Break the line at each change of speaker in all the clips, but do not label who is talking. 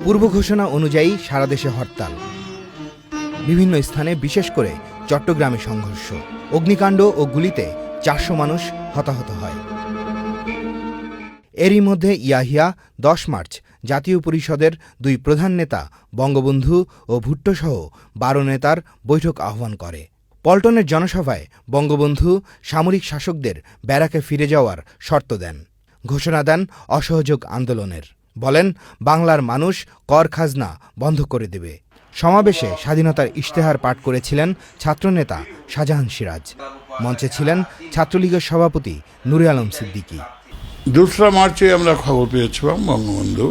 পূর্ব ঘোষণা অনুযায়ী সারা দেশে হরতাল, বিভিন্ন স্থানে বিশেষ করে চট্টগ্রামে সংঘর্ষ, অগ্নিকাণ্ড ও গুলিতে 400 মানুষ হতাহত হয়। এরই মধ্যে ইয়াহিয়া 10 মার্চ জাতীয় পরিষদের 2 প্রধান নেতা বঙ্গবন্ধু ও ভুট্টোসহ 12 নেতার বৈঠক আহ্বান করে। পল্টনের জনসভায় বঙ্গবন্ধু সামরিক শাসকদের ব্যারাকে ফিরে যাওয়ার শর্ত দেন, ঘোষণা দেন অসহযোগ আন্দোলনের। বলেন, বাংলার মানুষ কর খাজনা বন্ধ করে দেবে। সমাবেশে স্বাধীনতার ইশতেহার পাঠ করেছিলেন ছাত্রনেতা শাহজাহান সিরাজ। মঞ্চে ছিলেন ছাত্রলীগের সভাপতি নূরে আলম সিদ্দিকী।
2 মার্চে আমরা খবর পেয়েছিলাম বঙ্গবন্ধু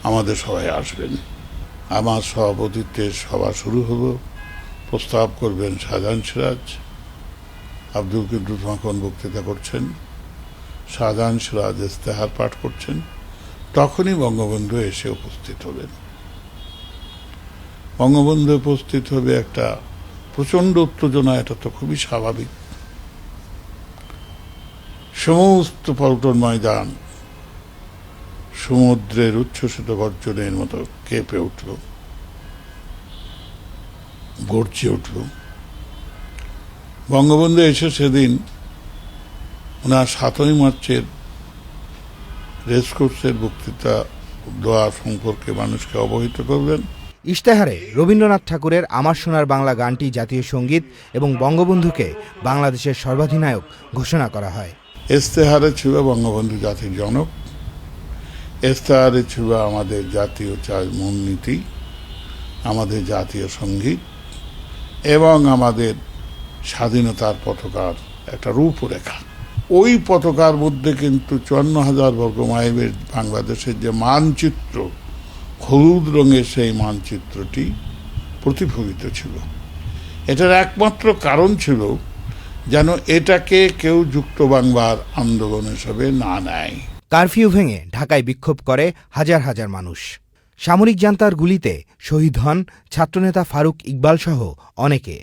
আমাদের সভায় আসবেন। আমার সভাপতিত্বে সভা শুরু হলো। প্রস্তাব করবেন শাহজাহান সিরাজ, আব্দুল কুদ্দুস মাখন বক্তৃতা করছেন, শাহজাহান সিরাজ ইশতেহার পাঠ করছেন। তখনই বঙ্গবন্ধু এসে উপস্থিত হবেন। বঙ্গবন্ধু উপস্থিত হবে, একটা প্রচণ্ড উত্তেজনা, এটা তো খুবই স্বাভাবিক। সমস্ত পল্টন ময়দান সমুদ্রের উচ্ছ্বসিত গর্জনের মতো কেঁপে উঠল, গর্জে উঠল। বঙ্গবন্ধু এসে সেদিন ওনার 7ই মার্চের রেসকোর্সের বক্তৃতা দেওয়া সম্পর্কে মানুষকে অবহিত করবেন।
ইশতেহারে রবীন্দ্রনাথ ঠাকুরের আমার সোনার বাংলা গানটি জাতীয় সঙ্গীত এবং বঙ্গবন্ধুকে বাংলাদেশের সর্বাধিনায়ক ঘোষণা করা হয়।
ইশতেহারে ছিল বঙ্গবন্ধু জাতির জনক, ইশতেহারে ছিল আমাদের জাতীয় মূলনীতি, আমাদের জাতীয় সঙ্গীত এবং আমাদের স্বাধীনতার পতাকার একটা রূপরেখা। ওই পতাকার মধ্যে কিন্তু 54,000 বর্গ মাইলের বাংলাদেশের যে মানচিত্র, হলুদ রঙের সেই মানচিত্রটি প্রতিফলিত ছিল। এটার একমাত্র কারণ ছিল যেন এটাকে কেউ যুক্ত বাংলার আন্দোলন হিসেবে না নেয়।
কারফিউ ভেঙে ঢাকায় বিক্ষোভ করে হাজার হাজার মানুষ। সামরিক জান্তার গুলিতে শহীদ হন ছাত্রনেতা ফারুক ইকবাল সহ অনেকে।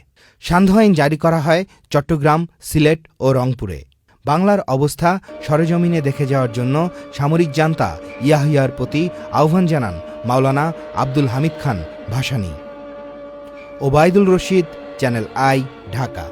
সান্ধ্য আইন জারি করা হয় চট্টগ্রাম, সিলেট ও রংপুরে। বাংলার অবস্থা সরেজমিনে দেখে যাওয়ার জন্য সামরিক জান্তা ইয়াহিয়ার প্রতি আহ্বান জানান মাওলানা আব্দুল হামিদ খান ভাসানী। Obaidul Rashid, channel I, Dhaka.